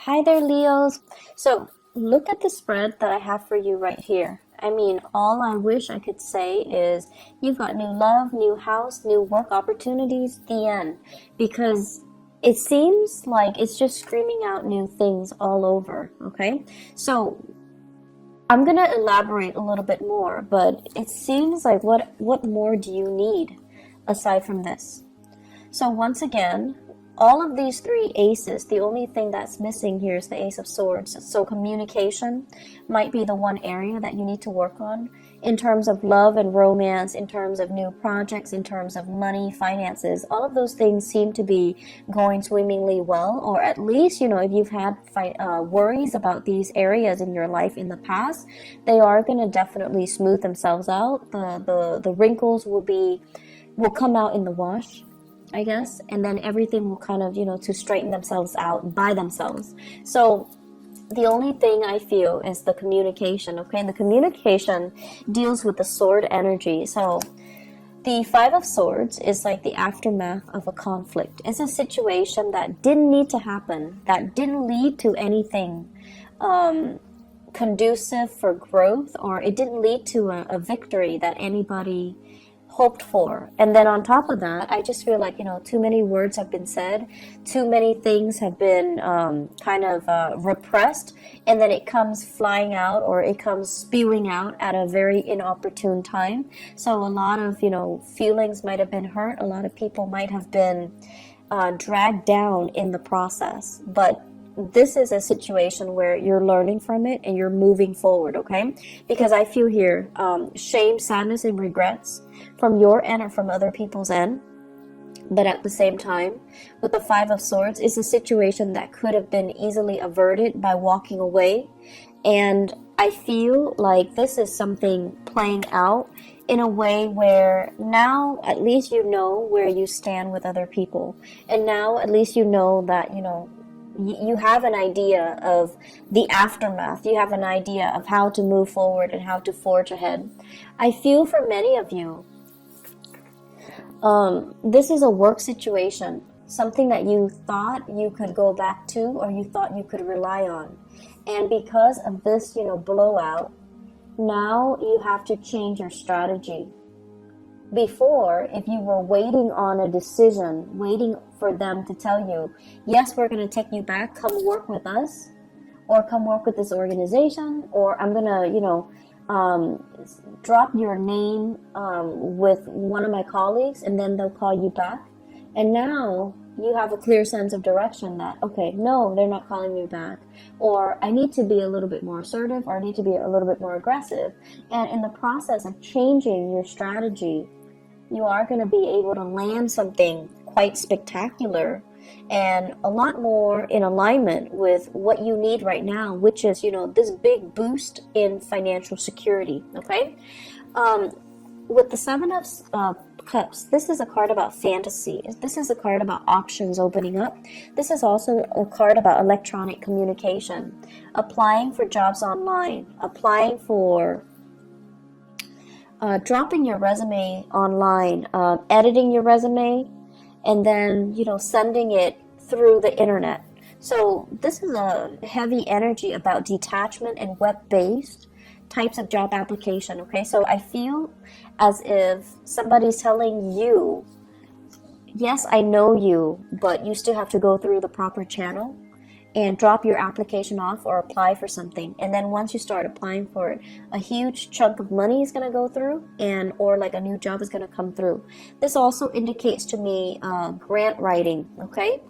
Hi there, Leos. So, look at the spread that I have for you right here. I mean, all I wish I could say is you've got new love, new house, new work opportunities, the end. Because it seems like it's just screaming out new things all over, okay? So, I'm going to elaborate a little bit more, but it seems like what more do you need aside from this? So once again, all of these three aces, the only thing that's missing here is the Ace of Swords. So communication might be the one area that you need to work on in terms of love and romance, in terms of new projects, in terms of money, finances. All of those things seem to be going swimmingly well, or at least, if you've had worries about these areas in your life in the past, they are going to definitely smooth themselves out. The wrinkles will come out in the wash, I guess, and then everything will kind of, to straighten themselves out by themselves. So the only thing I feel is the communication, okay? And the communication deals with the sword energy. So the Five of Swords is like the aftermath of a conflict. It's a situation that didn't need to happen, that didn't lead to anything conducive for growth, or it didn't lead to a victory that anybody hoped for. And then on top of that, I just feel like, too many words have been said, too many things have been repressed, and then it comes flying out, or it comes spewing out at a very inopportune time. So a lot of, feelings might have been hurt, a lot of people might have been dragged down in the process. But this is a situation where you're learning from it and you're moving forward, okay? Because I feel here shame, sadness, and regrets from your end or from other people's end. But at the same time, with the Five of Swords, it's a situation that could have been easily averted by walking away. And I feel like this is something playing out in a way where now at least you know where you stand with other people. And now at least you know that, you have an idea of the aftermath. You have an idea of how to move forward and how to forge ahead. I feel for many of you, this is a work situation, something that you thought you could go back to or you thought you could rely on. And because of this, blowout, now you have to change your strategy. Before, if you were waiting on a decision, waiting for them to tell you, yes, we're going to take you back, come work with us, or come work with this organization, or I'm going to, drop your name with one of my colleagues, and then they'll call you back. And now you have a clear sense of direction that, okay, no, they're not calling me back, or I need to be a little bit more assertive, or I need to be a little bit more aggressive. And in the process of changing your strategy, you are going to be able to land something quite spectacular and a lot more in alignment with what you need right now, which is, this big boost in financial security, okay? With the Seven of Cups, this is a card about fantasy. This is a card about options opening up. This is also a card about electronic communication, applying for jobs online, applying for dropping your resume online, editing your resume, and then, sending it through the internet. So this is a heavy energy about detachment and web-based types of job application, okay? So I feel as if somebody's telling you, yes, I know you, but you still have to go through the proper channel and drop your application off or apply for something. And then once you start applying for it, a huge chunk of money is going to go through, or like a new job is going to come through. This also indicates to me grant writing, okay?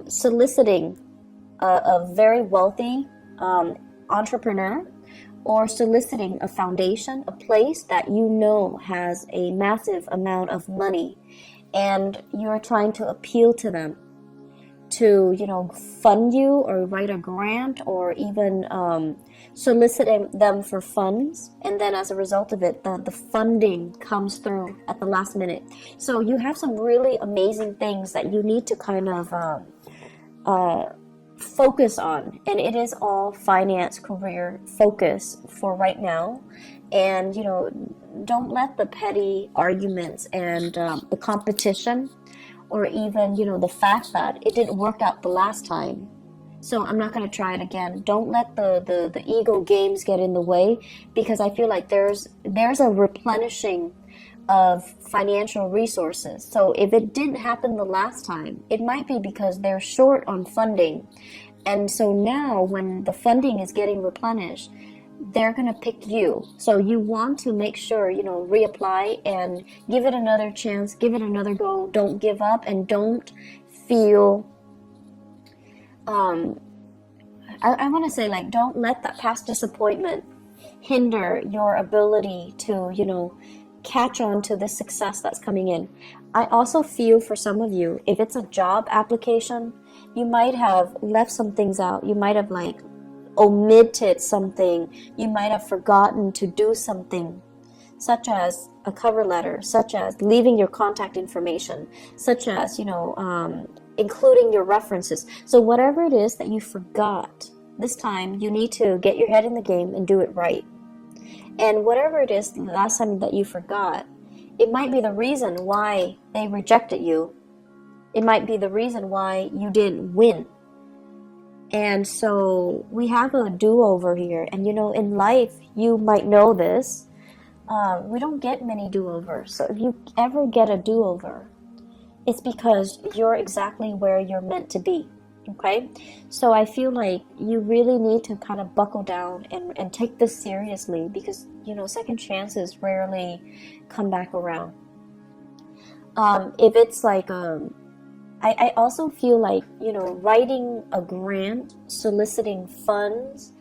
Soliciting a very wealthy entrepreneur, or soliciting a foundation, a place that has a massive amount of money, and you're trying to appeal to them to, fund you or write a grant, or even soliciting them for funds. And then as a result of it, the funding comes through at the last minute. So you have some really amazing things that you need to kind of focus on. And it is all finance, career focus for right now. And, don't let the petty arguments and the competition, or even, the fact that it didn't work out the last time, So I'm not going to try it again. Don't let the ego games get in the way, because I feel like there's a replenishing of financial resources. So if it didn't happen the last time, it might be because they're short on funding. And so now when the funding is getting replenished, they're going to pick you. So you want to make sure, reapply and give it another chance, give it another go. Don't give up, and don't feel I want to say, like, don't let that past disappointment hinder your ability to, catch on to the success that's coming in. I also feel for some of you, if it's a job application, you might have left some things out. You might have, like, omitted something. You might have forgotten to do something, such as a cover letter, such as leaving your contact information, such as, including your references. So whatever it is that you forgot, this time you need to get your head in the game and do it right. And whatever it is the last time that you forgot, it might be the reason why they rejected you. It might be the reason why you didn't win. And so we have a do-over here. And in life, you might know this, we don't get many do-overs. So if you ever get a do-over, it's because you're exactly where you're meant to be. Okay? So I feel like you really need to kind of buckle down and take this seriously, because, second chances rarely come back around. If it's like, I also feel like, writing a grant, soliciting funds,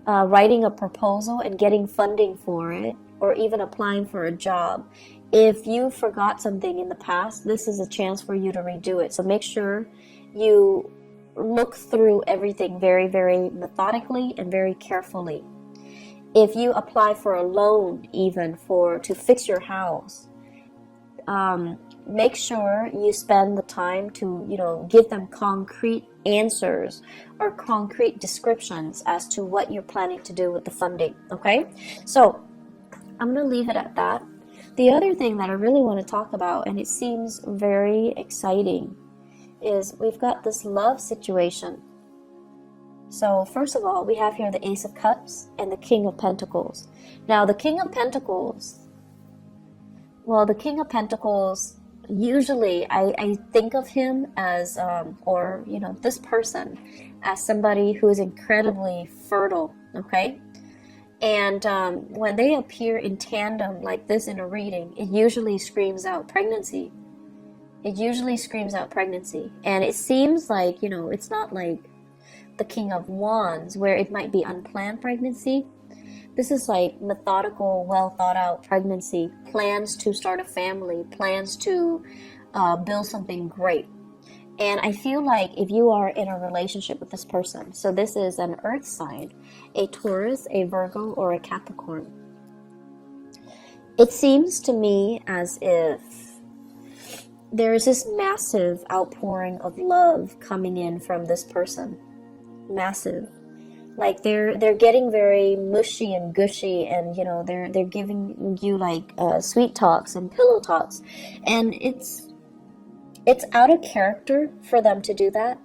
writing a proposal and getting funding for it, or even applying for a job. If you forgot something in the past, this is a chance for you to redo it. So make sure you look through everything very, very methodically and very carefully. If you apply for a loan, even to fix your house, make sure you spend the time to, give them concrete answers or concrete descriptions as to what you're planning to do with the funding. Okay? So I'm going to leave it at that. The other thing that I really want to talk about, and it seems very exciting, is we've got this love situation. So first of all, we have here the Ace of Cups and the King of Pentacles. Now the King of Pentacles, usually I think of him as, this person as somebody who is incredibly fertile, okay? And when they appear in tandem like this in a reading, it usually screams out pregnancy. And it seems like, it's not like the King of Wands where it might be unplanned pregnancy. This is like methodical, well thought out pregnancy, plans to start a family, plans to build something great. And I feel like if you are in a relationship with this person, so this is an earth sign, a Taurus, a Virgo, or a Capricorn, it seems to me as if there is this massive outpouring of love coming in from this person. Massive. Like they're getting very mushy and gushy, and they're giving you like sweet talks and pillow talks, and it's out of character for them to do that.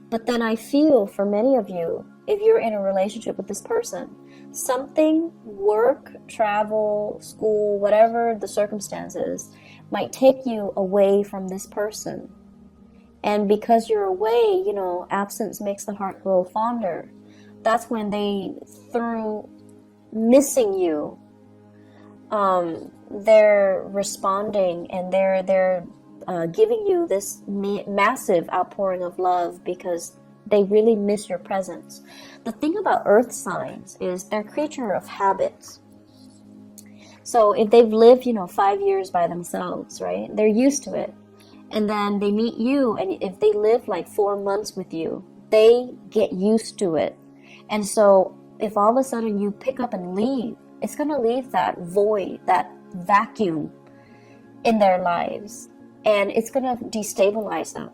But then I feel for many of you, if you're in a relationship with this person, something, work, travel, school, whatever the circumstances, might take you away from this person. And because you're away, absence makes the heart grow fonder. That's when through missing you, they're responding, and they're giving you this massive outpouring of love because they really miss your presence. The thing about earth signs is they're a creature of habits. So if they've lived, 5 years by themselves, right, they're used to it. And then they meet you, and if they live like 4 months with you, they get used to it. And so if all of a sudden you pick up and leave, it's going to leave that void, that vacuum in their lives. And it's going to destabilize them.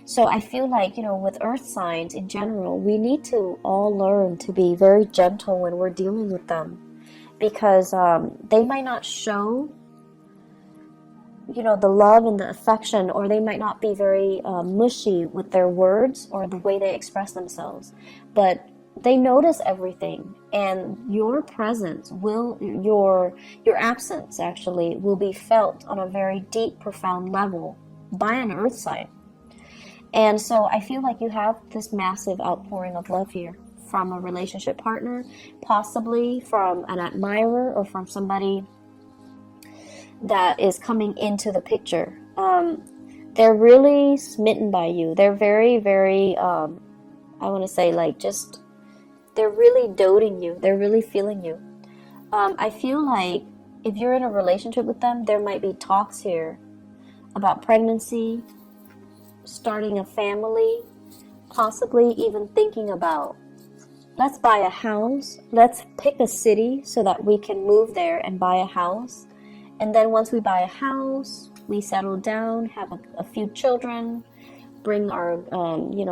So I feel like, with earth signs in general, we need to all learn to be very gentle when we're dealing with them. Because they might not show the love and the affection, or they might not be very mushy with their words or the way they express themselves, but they notice everything, and your presence will, your absence actually will be felt on a very deep, profound level by an earth sign. And so I feel like you have this massive outpouring of love here from a relationship partner, possibly from an admirer or from somebody that is coming into the picture. They're really smitten by you. They're very, very, I want to say, like, just, they're really doting you. They're really feeling you. I feel like if you're in a relationship with them, there might be talks here about pregnancy, starting a family, possibly even thinking about, let's buy a house, let's pick a city so that we can move there and buy a house. And then once we buy a house, we settle down, have a few children, bring our,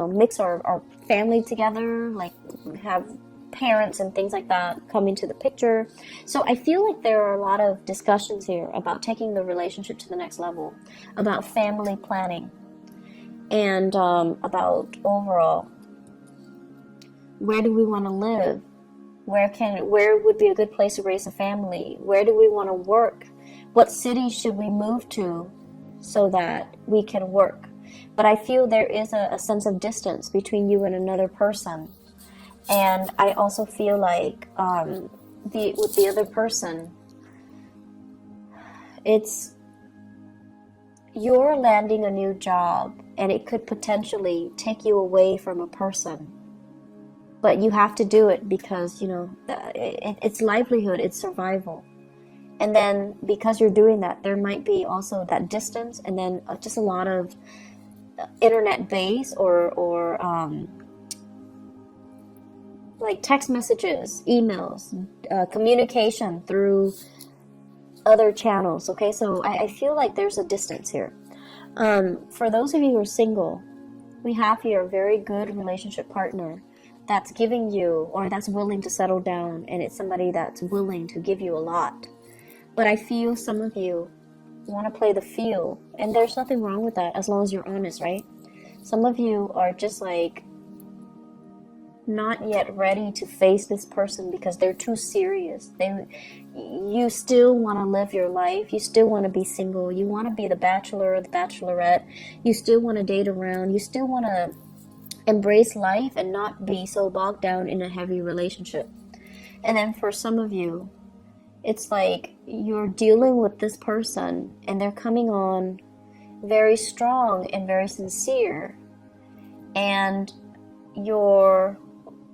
mix our family together, like have parents and things like that come into the picture. So I feel like there are a lot of discussions here about taking the relationship to the next level, about family planning, and about overall, where do we want to live? Where would be a good place to raise a family? Where do we want to work? What city should we move to so that we can work? But I feel there is a sense of distance between you and another person. And I also feel like with the other person, you're landing a new job, and it could potentially take you away from a person. But you have to do it because, it's livelihood, it's survival. And then because you're doing that, there might be also that distance, and then just a lot of internet base or like text messages, emails, communication through other channels. Okay, so I feel like there's a distance here. For those of you who are single, we have here a very good relationship partner that's giving you, or that's willing to settle down, and it's somebody that's willing to give you a lot. But I feel some of you want to play the feel, and there's nothing wrong with that as long as you're honest, right? Some of you are just like not yet ready to face this person because they're too serious. You still want to live your life. You still want to be single. You want to be the bachelor or the bachelorette. You still want to date around. You still want to embrace life and not be so bogged down in a heavy relationship. And then for some of you, it's like you're dealing with this person and they're coming on very strong and very sincere, and you're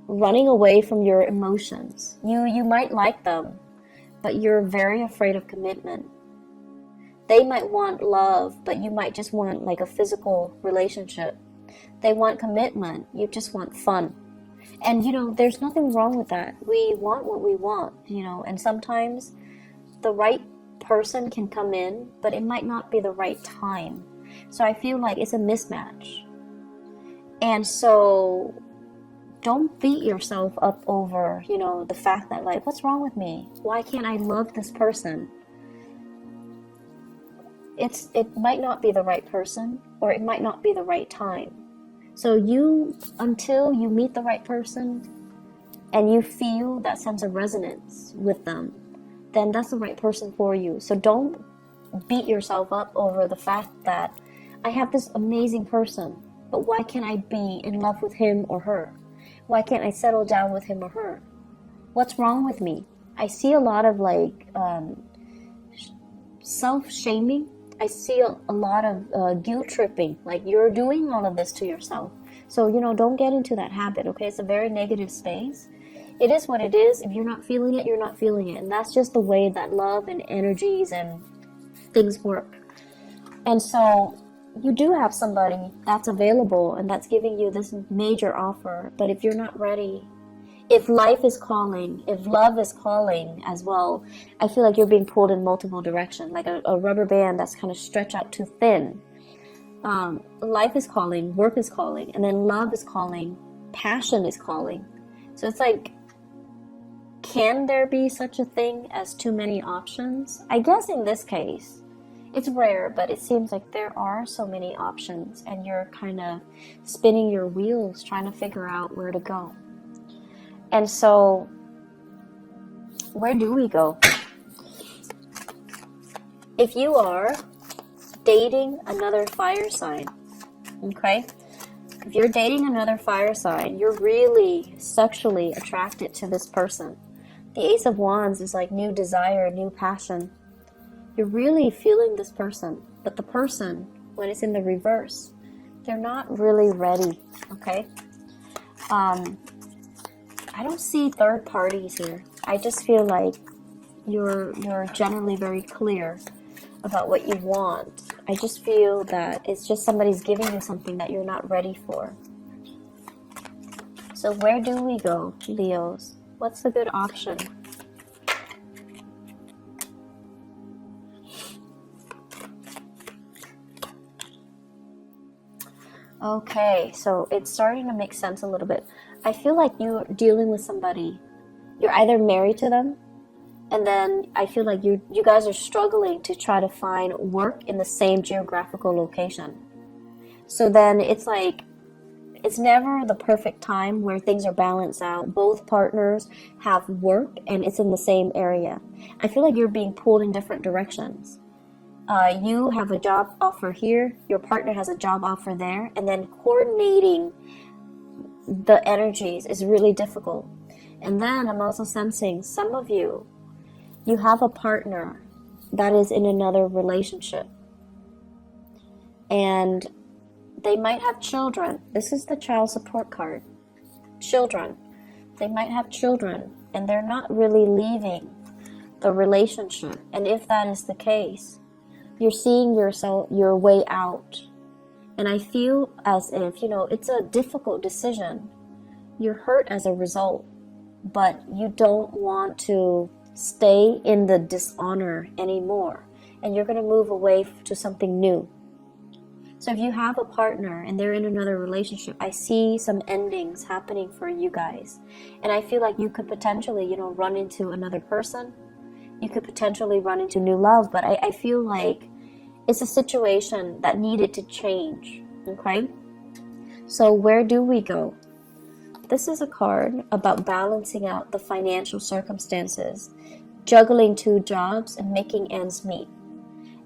running away from your emotions. You might like them, but you're very afraid of commitment. They might want love, but you might just want like a physical relationship. They want commitment, you just want fun. And there's nothing wrong with that. We want what we want, and sometimes the right person can come in, but it might not be the right time. So I feel like it's a mismatch. And so don't beat yourself up over, the fact that, like, what's wrong with me? Why can't I love this person? It might not be the right person, or it might not be the right time. So until you meet the right person and you feel that sense of resonance with them, then that's the right person for you. So don't beat yourself up over the fact that I have this amazing person, but why can't I be in love with him or her? Why can't I settle down with him or her? What's wrong with me? I see a lot of like self-shaming. I see a lot of guilt tripping. Like, you're doing all of this to yourself. So, don't get into that habit, okay? It's a very negative space. It is what it is. If you're not feeling it, you're not feeling it. And that's just the way that love and energies and things work. And so you do have somebody that's available and that's giving you this major offer. But if you're not ready, if life is calling, if love is calling as well, I feel like you're being pulled in multiple directions, like a rubber band that's kind of stretched out too thin. Life is calling, work is calling, and then love is calling, passion is calling. So it's like, can there be such a thing as too many options? I guess in this case, It's rare, but it seems like there are so many options, and you're kind of spinning your wheels trying to figure out where to go. And so, where do we go? If you are dating another fire sign, okay? If you're dating another fire sign, you're really sexually attracted to this person. The Ace of Wands is like new desire, new passion. You're really feeling this person, but the person, when it's in the reverse, they're not really ready, okay? I don't see third parties here. I just feel like you're generally very clear about what you want. I just feel that it's just somebody's giving you something that you're not ready for. So where do we go, Leos? What's the good option? Okay, so it's starting to make sense a little bit. I feel like you're dealing with somebody. You're either married to them, and then I feel like you guys are struggling to try to find work in the same geographical location. So then it's like, it's never the perfect time where things are balanced out. Both partners have work and it's in the same area. I feel like you're being pulled in different directions. You have a job offer here, your partner has a job offer there, and then coordinating the energies is really difficult. And then I'm also sensing some of you have a partner that is in another relationship. And they might have children. This is the child support card. Children. They might have children, and they're not really leaving the relationship. And if that is the case, you're seeing your way out. And I feel as if, it's a difficult decision. You're hurt as a result, but you don't want to stay in the dishonor anymore. And you're going to move away to something new. So if you have a partner and they're in another relationship, I see some endings happening for you guys. And I feel like you could potentially, run into another person. You could potentially run into new love, but I feel like it's a situation that needed to change, okay? So where do we go? This is a card about balancing out the financial circumstances, juggling two jobs, and making ends meet.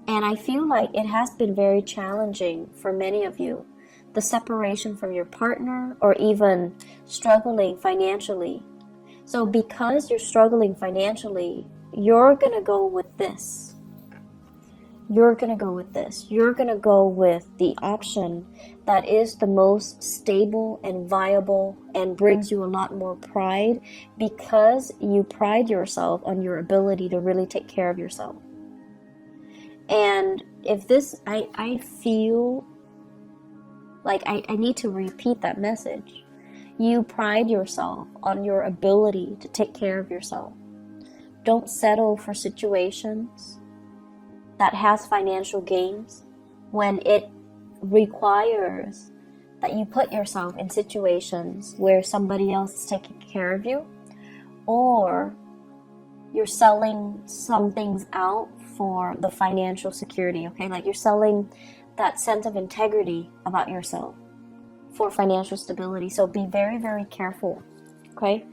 And I feel like it has been very challenging for many of you. The separation from your partner, or even struggling financially. So because you're struggling financially, you're going to go with this. You're going to go with this. You're going to go with the option that is the most stable and viable and brings you a lot more pride, because you pride yourself on your ability to really take care of yourself. And if this, I feel like I need to repeat that message. You pride yourself on your ability to take care of yourself. Don't settle for situations that has financial gains when it requires that you put yourself in situations where somebody else is taking care of you, or you're selling some things out for the financial security, okay? Like you're selling that sense of integrity about yourself for financial stability. So be very, very careful, okay?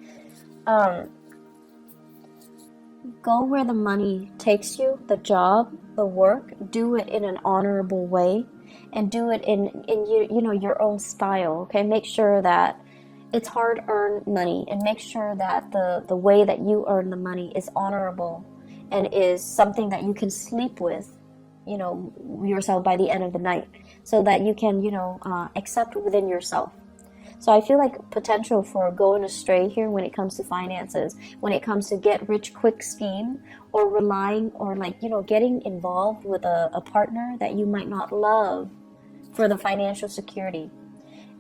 Go where the money takes you, the job, the work. Do it in an honorable way, and do it in your own style, okay? Make sure that it's hard-earned money, and make sure that the way that you earn the money is honorable and is something that you can sleep with, yourself by the end of the night, so that you can, accept within yourself. So I feel like potential for going astray here when it comes to finances, when it comes to get rich quick scheme, or relying, or getting involved with a partner that you might not love for the financial security.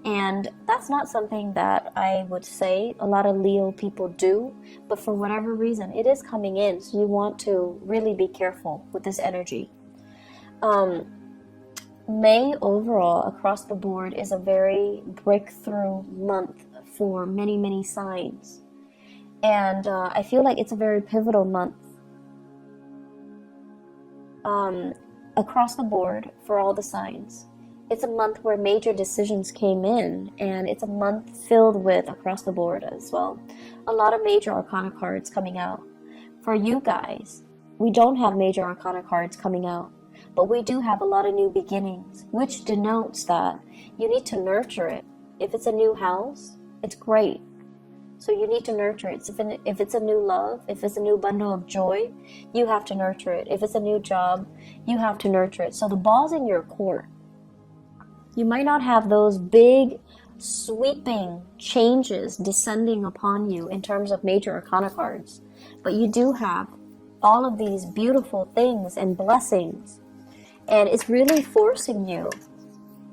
And that's not something that I would say a lot of Leo people do, but for whatever reason, it is coming in. So you want to really be careful with this energy. May overall across the board is a very breakthrough month for many, many signs. And I feel like it's a very pivotal month. across the board for all the signs. It's a month where major decisions came in, and it's a month filled with, across the board as well, a lot of major arcana cards coming out. For you guys, we don't have major arcana cards coming out, but we do have a lot of new beginnings, which denotes that you need to nurture it. If it's a new house, it's great. So you need to nurture it. If it's a new love, if it's a new bundle of joy, you have to nurture it. If it's a new job, you have to nurture it. So the ball's in your court. You might not have those big, sweeping changes descending upon you in terms of major arcana cards, but you do have all of these beautiful things and blessings. And it's really forcing you,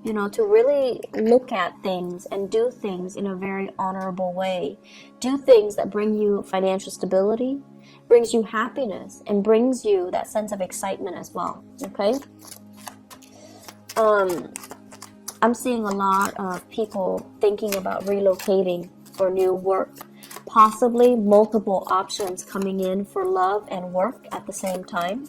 to really look at things and do things in a very honorable way. Do things that bring you financial stability, brings you happiness, and brings you that sense of excitement as well, okay? I'm seeing a lot of people thinking about relocating for new work. Possibly multiple options coming in for love and work at the same time.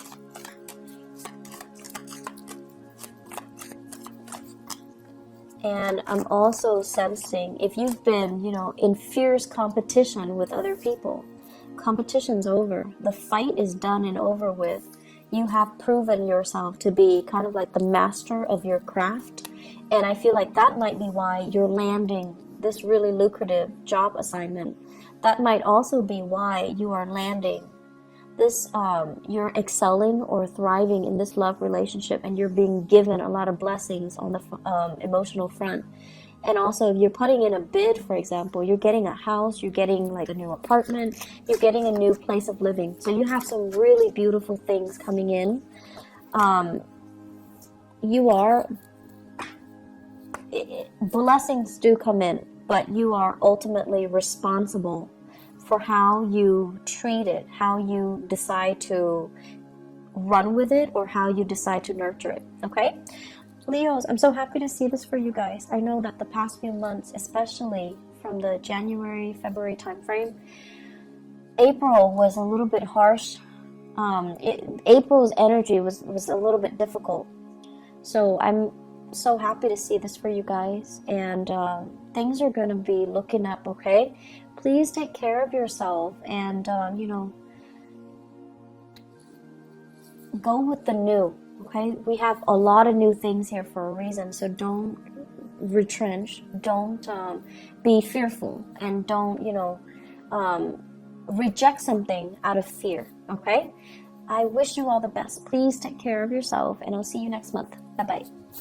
And I'm also sensing, if you've been, in fierce competition with other people, competition's over. The fight is done and over with. You have proven yourself to be kind of like the master of your craft. And I feel like that might be why you're landing this really lucrative job assignment. That might also be why you are landing this, you're excelling or thriving in this love relationship, and you're being given a lot of blessings on the emotional front. And also, if you're putting in a bid, for example, you're getting a house, you're getting like a new apartment, you're getting a new place of living. So you have some really beautiful things coming in. Blessings do come in, but you are ultimately responsible for how you treat it, how you decide to run with it, or how you decide to nurture it, okay? Leos, I'm so happy to see this for you guys. I know that the past few months, especially from the January, February timeframe, April was a little bit harsh. April's energy was a little bit difficult. So I'm so happy to see this for you guys, and things are going to be looking up, okay? Please take care of yourself, and go with the new, okay? We have a lot of new things here for a reason, so don't retrench, don't be fearful, and don't reject something out of fear, okay? I wish you all the best. Please take care of yourself, and I'll see you next month. Bye-bye.